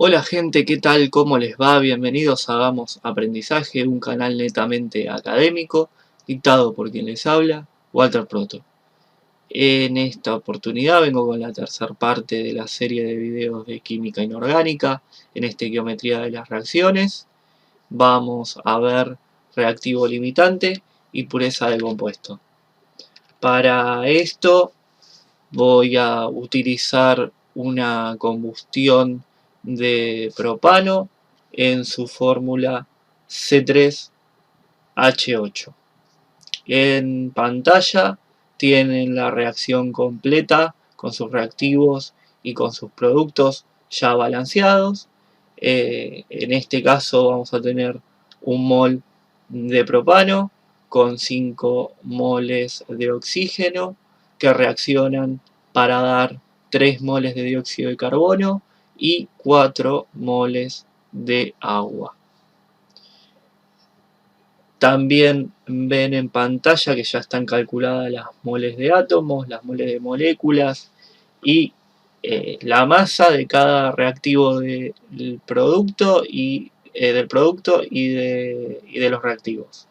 Hola gente, ¿qué tal? ¿Cómo les va? Bienvenidos a Hagamos Aprendizaje, un canal netamente académico, dictado por quien les habla, Walter Proto. En esta oportunidad vengo con la tercera parte de la serie de videos de química inorgánica, en geometría de las reacciones. Vamos a ver reactivo limitante y pureza del compuesto. Para esto voy a utilizar una combustión de propano en su fórmula C3H8. En pantalla tienen la reacción completa con sus reactivos y con sus productos ya balanceados. En este caso vamos a tener un mol de propano con 5 moles de oxígeno que reaccionan para dar 3 moles de dióxido de carbono y 4 moles de agua. También ven en pantalla que ya están calculadas las moles de átomos, las moles de moléculas y la masa de cada reactivo del producto y de los reactivos.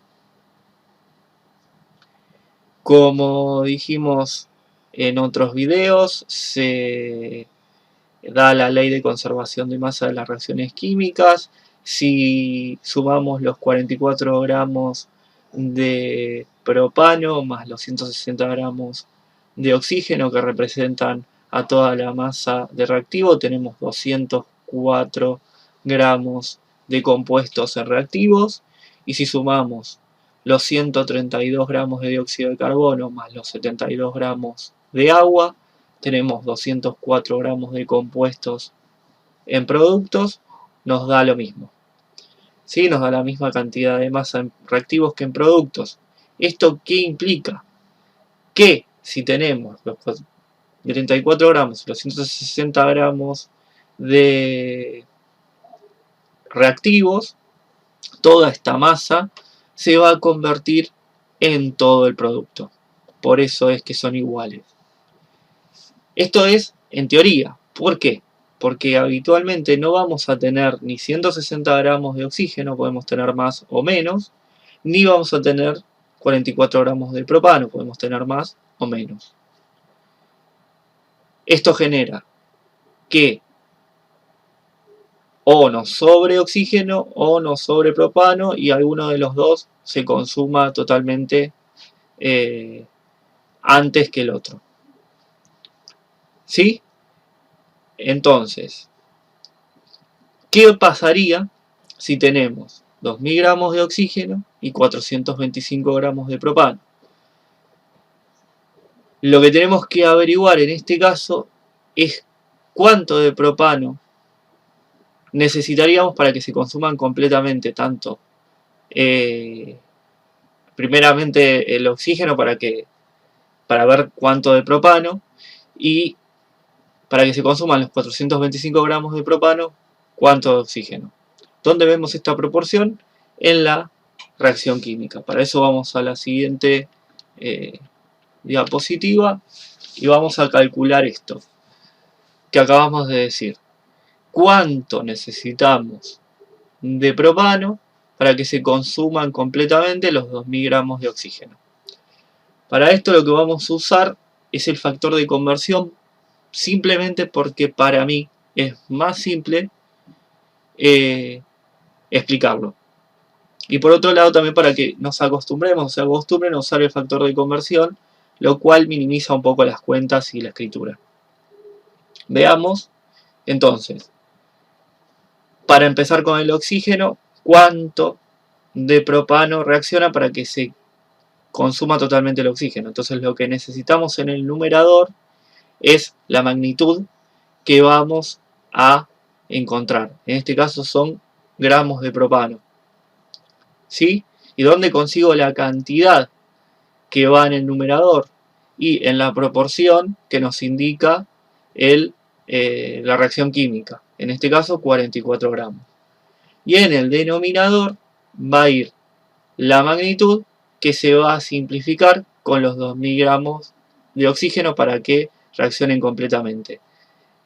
Como dijimos en otros videos, se da la ley de conservación de masa de las reacciones químicas. Si sumamos los 44 gramos de propano más los 160 gramos de oxígeno que representan a toda la masa de reactivo, tenemos 204 gramos de compuestos en reactivos. Y si sumamos los 132 gramos de dióxido de carbono más los 72 gramos de agua, tenemos 204 gramos de compuestos en productos, nos da lo mismo. ¿Sí? Nos da la misma cantidad de masa en reactivos que en productos. ¿Esto qué implica? Que si tenemos los 34 gramos y los 160 gramos de reactivos, toda esta masa se va a convertir en todo el producto. Por eso es que son iguales. Esto es en teoría. ¿Por qué? Porque habitualmente no vamos a tener ni 160 gramos de oxígeno, podemos tener más o menos, ni vamos a tener 44 gramos de propano, podemos tener más o menos. Esto genera que o nos sobre oxígeno o nos sobre propano y alguno de los dos se consuma totalmente antes que el otro. ¿Sí? Entonces, ¿qué pasaría si tenemos 2000 gramos de oxígeno y 425 gramos de propano? Lo que tenemos que averiguar en este caso es cuánto de propano necesitaríamos para que se consuman completamente, tanto primeramente el oxígeno para ver cuánto de propano, y para que se consuman los 425 gramos de propano, cuánto de oxígeno. ¿Dónde vemos esta proporción? En la reacción química. Para eso vamos a la siguiente diapositiva y vamos a calcular esto que acabamos de decir. ¿Cuánto necesitamos de propano para que se consuman completamente los 2000 gramos de oxígeno? Para esto lo que vamos a usar es el factor de conversión, simplemente porque para mí es más simple explicarlo. Y por otro lado también para que nos acostumbremos, se acostumbren a usar el factor de conversión, lo cual minimiza un poco las cuentas y la escritura. Veamos, entonces, para empezar con el oxígeno, cuánto de propano reacciona para que se consuma totalmente el oxígeno. Entonces lo que necesitamos en el numerador es la magnitud que vamos a encontrar. En este caso son gramos de propano. ¿Sí? ¿Y dónde consigo la cantidad que va en el numerador? Y en la proporción que nos indica la reacción química. En este caso 44 gramos. Y en el denominador va a ir la magnitud, que se va a simplificar con los 2000 gramos de oxígeno para que reaccionen completamente.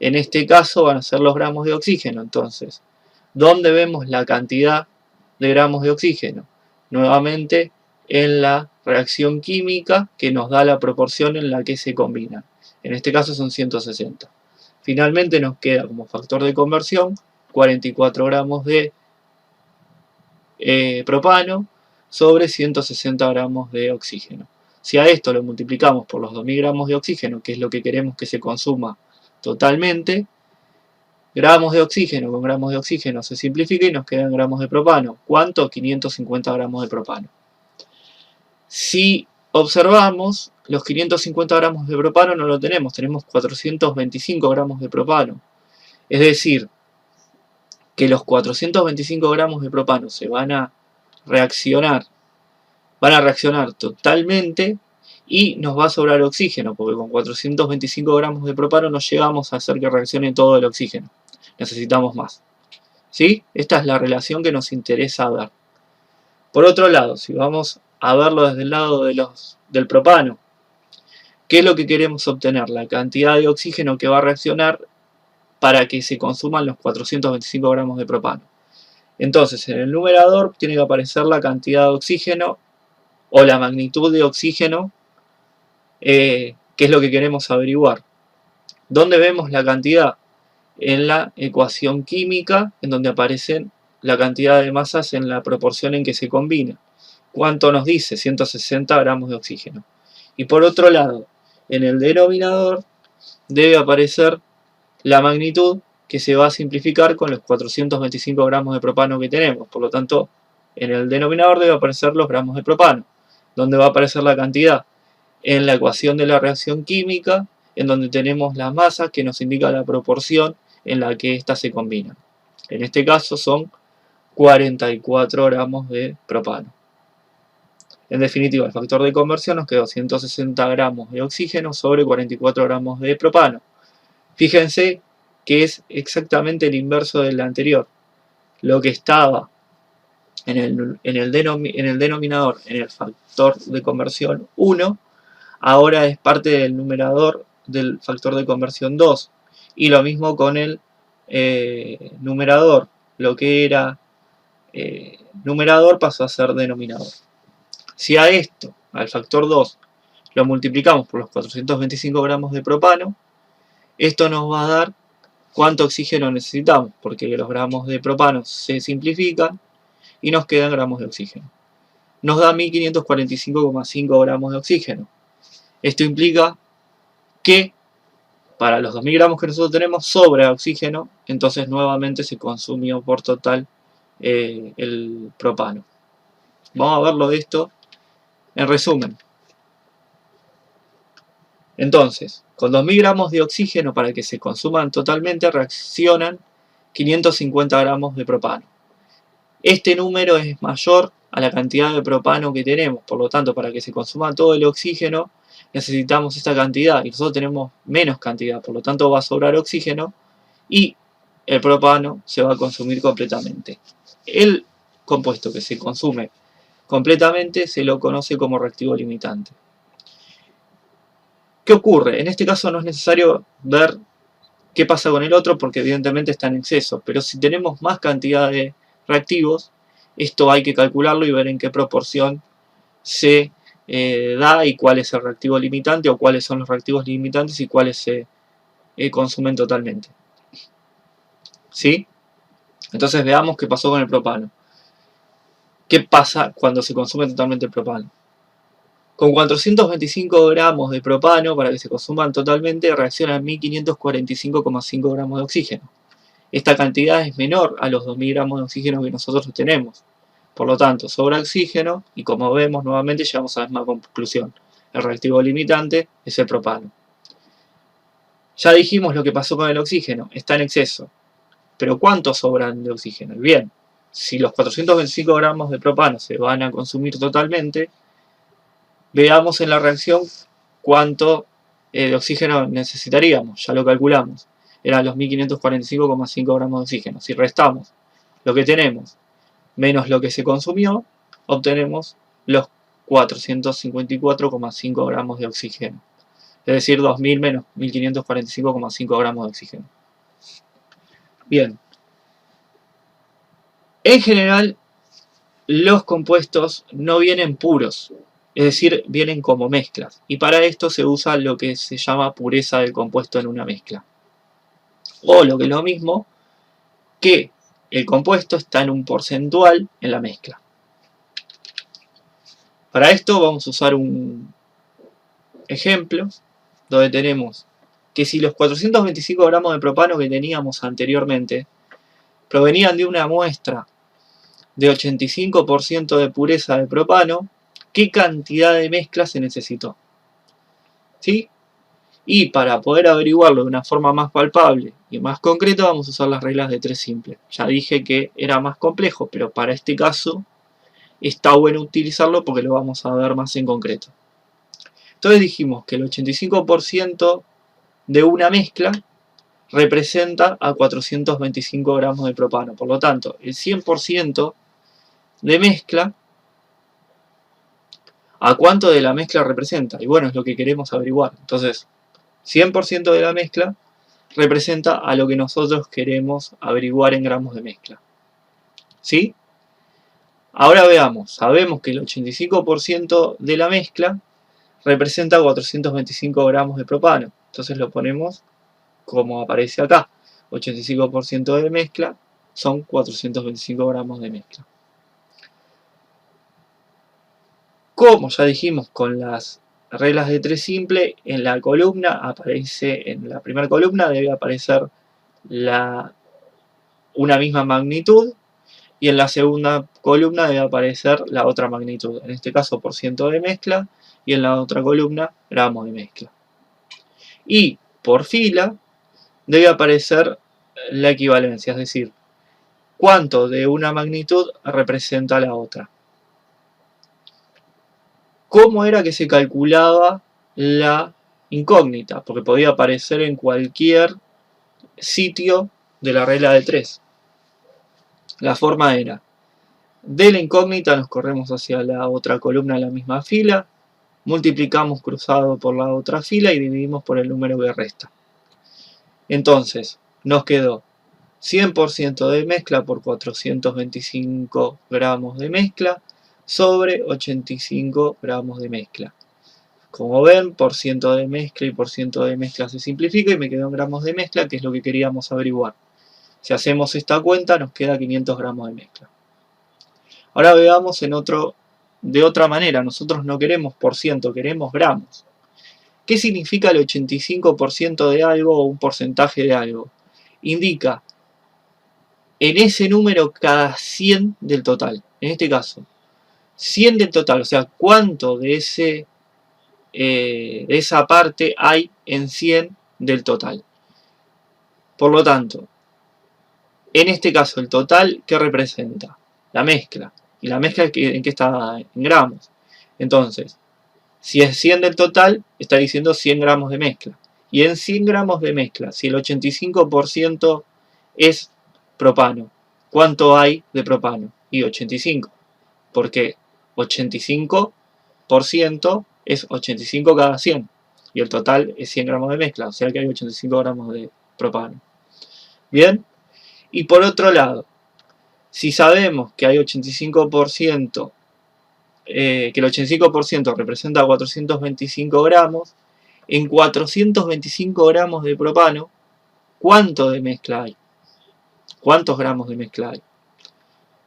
En este caso van a ser los gramos de oxígeno. Entonces, ¿dónde vemos la cantidad de gramos de oxígeno? Nuevamente en la reacción química que nos da la proporción en la que se combinan. En este caso son 160. Finalmente nos queda como factor de conversión 44 gramos de propano sobre 160 gramos de oxígeno. Si a esto lo multiplicamos por los 2000 gramos de oxígeno, que es lo que queremos que se consuma totalmente, gramos de oxígeno con gramos de oxígeno se simplifica y nos quedan gramos de propano. ¿Cuánto? 550 gramos de propano. Si observamos, los 550 gramos de propano no lo tenemos 425 gramos de propano. Es decir, que los 425 gramos de propano se van a reaccionar totalmente y nos va a sobrar oxígeno, porque con 425 gramos de propano no llegamos a hacer que reaccione todo el oxígeno. Necesitamos más. ¿Sí? Esta es la relación que nos interesa ver. Por otro lado, si vamos a verlo desde el lado del propano, ¿qué es lo que queremos obtener? La cantidad de oxígeno que va a reaccionar para que se consuman los 425 gramos de propano. Entonces, en el numerador tiene que aparecer la cantidad de oxígeno o la magnitud de oxígeno, que es lo que queremos averiguar. ¿Dónde vemos la cantidad? En la ecuación química, en donde aparecen la cantidad de masas en la proporción en que se combina. ¿Cuánto nos dice? 160 gramos de oxígeno. Y por otro lado, en el denominador debe aparecer la magnitud, que se va a simplificar con los 425 gramos de propano que tenemos. Por lo tanto, en el denominador debe aparecer los gramos de propano. ¿Dónde va a aparecer la cantidad? En la ecuación de la reacción química, en donde tenemos la masa que nos indica la proporción en la que éstas se combinan. En este caso son 44 gramos de propano. En definitiva, el factor de conversión nos quedó 160 gramos de oxígeno sobre 44 gramos de propano. Fíjense que es exactamente el inverso del anterior. Lo que estaba en el denominador, en el factor de conversión 1, ahora es parte del numerador del factor de conversión 2. Y lo mismo con el numerador. Lo que era numerador pasó a ser denominador. Si a esto, al factor 2, lo multiplicamos por los 425 gramos de propano, esto nos va a dar cuánto oxígeno necesitamos, porque los gramos de propano se simplifican y nos quedan gramos de oxígeno. Nos da 1545,5 gramos de oxígeno. Esto implica que para los 2000 gramos que nosotros tenemos sobra oxígeno, entonces nuevamente se consumió por total el propano. Vamos a verlo de esto en resumen. Entonces, con 2000 gramos de oxígeno para que se consuman totalmente reaccionan 550 gramos de propano. Este número es mayor a la cantidad de propano que tenemos, por lo tanto, para que se consuma todo el oxígeno necesitamos esta cantidad y nosotros tenemos menos cantidad, por lo tanto va a sobrar oxígeno y el propano se va a consumir completamente. El compuesto que se consume completamente se lo conoce como reactivo limitante. ¿Qué ocurre? En este caso no es necesario ver qué pasa con el otro porque evidentemente está en exceso, pero si tenemos más cantidad de reactivos, esto hay que calcularlo y ver en qué proporción se da y cuál es el reactivo limitante o cuáles son los reactivos limitantes y cuáles se consumen totalmente. ¿Sí? Entonces veamos qué pasó con el propano. ¿Qué pasa cuando se consume totalmente el propano? Con 425 gramos de propano, para que se consuman totalmente, reaccionan 1545,5 gramos de oxígeno. Esta cantidad es menor a los 2000 gramos de oxígeno que nosotros tenemos. Por lo tanto, sobra oxígeno y como vemos nuevamente llegamos a la misma conclusión. El reactivo limitante es el propano. Ya dijimos lo que pasó con el oxígeno, está en exceso. Pero ¿cuánto sobran de oxígeno? Bien, si los 425 gramos de propano se van a consumir totalmente, veamos en la reacción cuánto de oxígeno necesitaríamos, ya lo calculamos. Eran los 1545,5 gramos de oxígeno. Si restamos lo que tenemos menos lo que se consumió, obtenemos los 454,5 gramos de oxígeno. Es decir, 2000 menos 1545,5 gramos de oxígeno. Bien, en general los compuestos no vienen puros, es decir, vienen como mezclas, y para esto se usa lo que se llama pureza del compuesto en una mezcla, o lo que es lo mismo, que el compuesto está en un porcentual en la mezcla. Para esto vamos a usar un ejemplo donde tenemos que si los 425 gramos de propano que teníamos anteriormente provenían de una muestra de 85% de pureza de propano, ¿qué cantidad de mezcla se necesitó? ¿Sí? Y para poder averiguarlo de una forma más palpable y más concreta vamos a usar las reglas de 3 simples. Ya dije que era más complejo, pero para este caso está bueno utilizarlo porque lo vamos a ver más en concreto. Entonces dijimos que el 85% de una mezcla representa a 425 gramos de propano. Por lo tanto, el 100% de mezcla, ¿a cuánto de la mezcla representa? Y bueno, es lo que queremos averiguar. Entonces, 100% de la mezcla representa a lo que nosotros queremos averiguar en gramos de mezcla. ¿Sí? Ahora veamos, sabemos que el 85% de la mezcla representa 425 gramos de propano. Entonces lo ponemos como aparece acá. 85% de mezcla son 425 gramos de mezcla. Como ya dijimos con las reglas de 3 simple, en la columna aparece, en la primera columna debe aparecer una misma magnitud y en la segunda columna debe aparecer la otra magnitud, en este caso por ciento de mezcla y en la otra columna gramos de mezcla. Y por fila debe aparecer la equivalencia, es decir, cuánto de una magnitud representa la otra. ¿Cómo era que se calculaba la incógnita? Porque podía aparecer en cualquier sitio de la regla de 3. La forma era, de la incógnita nos corremos hacia la otra columna de la misma fila, multiplicamos cruzado por la otra fila y dividimos por el número que resta. Entonces, nos quedó 100% de mezcla por 425 gramos de mezcla sobre 85 gramos de mezcla. Como ven, por ciento de mezcla y por ciento de mezcla se simplifica y me quedó en gramos de mezcla, que es lo que queríamos averiguar. Si hacemos esta cuenta nos queda 500 gramos de mezcla. Ahora veamos de otra manera. Nosotros no queremos por ciento, queremos gramos. ¿Qué significa el 85% de algo o un porcentaje de algo? Indica en ese número cada 100 del total. En este caso, 100 del total, o sea, cuánto de esa parte hay en 100 del total. Por lo tanto, en este caso el total, ¿qué representa? La mezcla. ¿Y la mezcla en qué está? En gramos. Entonces, si es 100 del total, está diciendo 100 gramos de mezcla. Y en 100 gramos de mezcla, si el 85% es propano, ¿cuánto hay de propano? Y 85. Porque 85% es 85 cada 100. Y el total es 100 gramos de mezcla. O sea que hay 85 gramos de propano. ¿Bien? Y por otro lado, si sabemos que hay 85%, que el 85% representa 425 gramos, en 425 gramos de propano, ¿cuánto de mezcla hay? ¿Cuántos gramos de mezcla hay?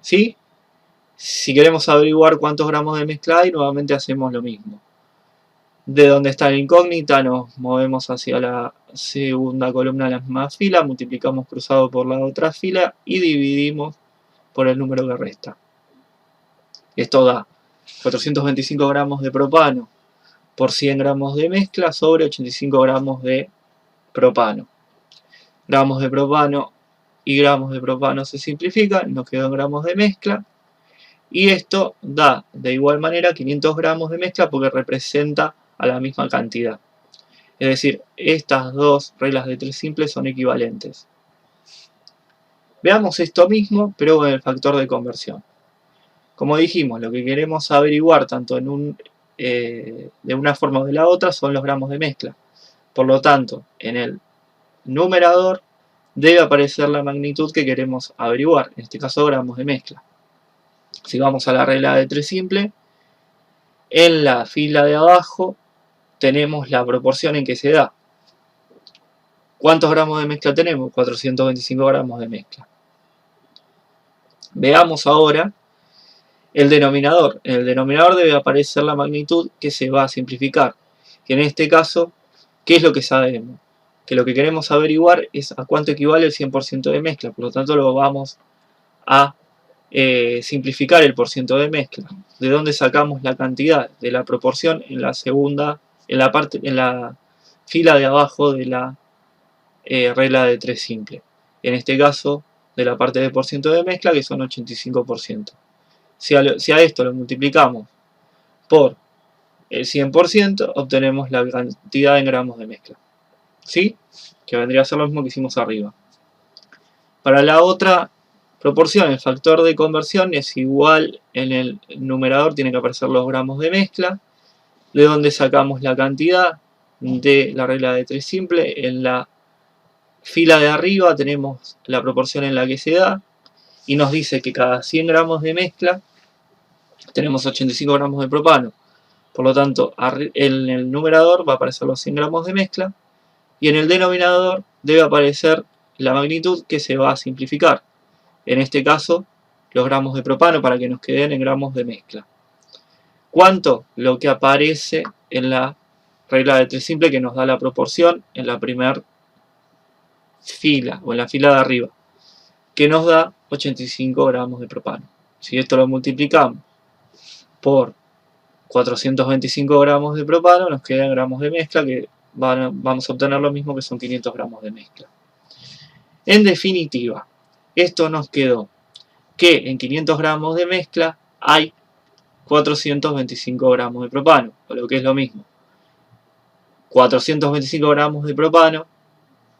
¿Sí? Si queremos averiguar cuántos gramos de mezcla hay, nuevamente hacemos lo mismo. De donde está la incógnita nos movemos hacia la segunda columna de la misma fila, multiplicamos cruzado por la otra fila y dividimos por el número que resta. Esto da 425 gramos de propano por 100 gramos de mezcla sobre 85 gramos de propano. Gramos de propano y gramos de propano se simplifican, nos quedan gramos de mezcla. Y esto da de igual manera 500 gramos de mezcla porque representa a la misma cantidad. Es decir, estas dos reglas de 3 simples son equivalentes. Veamos esto mismo, pero con el factor de conversión. Como dijimos, lo que queremos averiguar tanto de una forma o de la otra son los gramos de mezcla. Por lo tanto, en el numerador debe aparecer la magnitud que queremos averiguar, en este caso gramos de mezcla. Si vamos a la regla de 3 simple, en la fila de abajo tenemos la proporción en que se da. ¿Cuántos gramos de mezcla tenemos? 425 gramos de mezcla. Veamos ahora el denominador. En el denominador debe aparecer la magnitud que se va a simplificar. Que en este caso, ¿qué es lo que sabemos? Que lo que queremos averiguar es a cuánto equivale el 100% de mezcla. Por lo tanto, lo vamos a simplificar el porciento de mezcla. ¿De dónde sacamos la cantidad? De la proporción en la segunda, en la fila de abajo de la regla de 3 simple. En este caso, de la parte de porciento de mezcla, que son 85%. Si a esto lo multiplicamos por el 100%, obtenemos la cantidad en gramos de mezcla. ¿Sí? Que vendría a ser lo mismo que hicimos arriba. Para la otra proporción, el factor de conversión es igual, en el numerador tiene que aparecer los gramos de mezcla, de donde sacamos la cantidad de la regla de 3 simple. En la fila de arriba tenemos la proporción en la que se da, y nos dice que cada 100 gramos de mezcla tenemos 85 gramos de propano. Por lo tanto, en el numerador va a aparecer los 100 gramos de mezcla, y en el denominador debe aparecer la magnitud que se va a simplificar. En este caso, los gramos de propano, para que nos queden en gramos de mezcla. ¿Cuánto? Lo que aparece en la regla de 3 simple, que nos da la proporción en la primera fila, o en la fila de arriba, que nos da 85 gramos de propano. Si esto lo multiplicamos por 425 gramos de propano, nos quedan gramos de mezcla, que vamos a obtener lo mismo, que son 500 gramos de mezcla. En definitiva, esto nos quedó que en 500 gramos de mezcla hay 425 gramos de propano, o lo que es lo mismo. 425 gramos de propano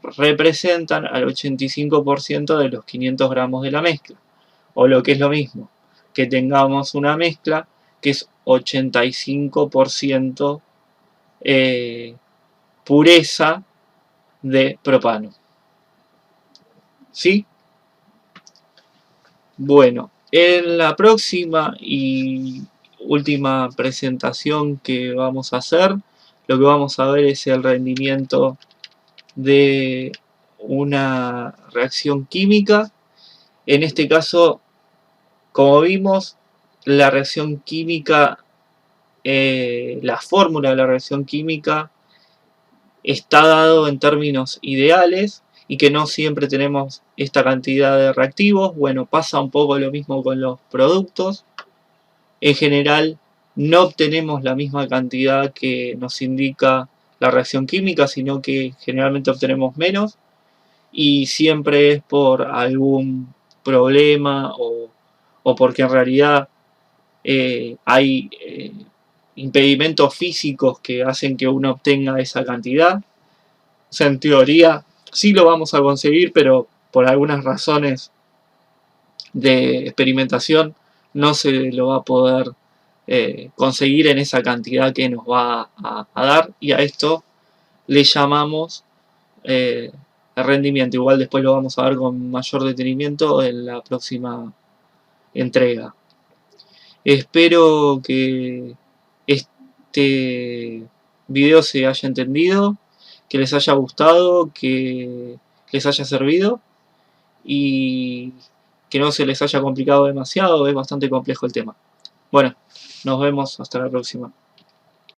representan al 85% de los 500 gramos de la mezcla, o lo que es lo mismo, que tengamos una mezcla que es 85% pureza de propano. ¿Sí? Bueno, en la próxima y última presentación que vamos a hacer, lo que vamos a ver es el rendimiento de una reacción química. En este caso, como vimos, la reacción química, la fórmula de la reacción química está dado en términos ideales, y que no siempre tenemos esta cantidad de reactivos. Bueno, pasa un poco lo mismo con los productos. En general, no obtenemos la misma cantidad que nos indica la reacción química, sino que generalmente obtenemos menos, y siempre es por algún problema o porque en realidad hay impedimentos físicos que hacen que uno obtenga esa cantidad. O sea, en teoría sí lo vamos a conseguir, pero por algunas razones de experimentación no se lo va a poder conseguir en esa cantidad que nos va a dar, y a esto le llamamos rendimiento. Igual después lo vamos a ver con mayor detenimiento en la próxima entrega. Espero que este video se haya entendido, que les haya gustado, que les haya servido, y que no se les haya complicado demasiado. Es bastante complejo el tema. Bueno, nos vemos hasta la próxima.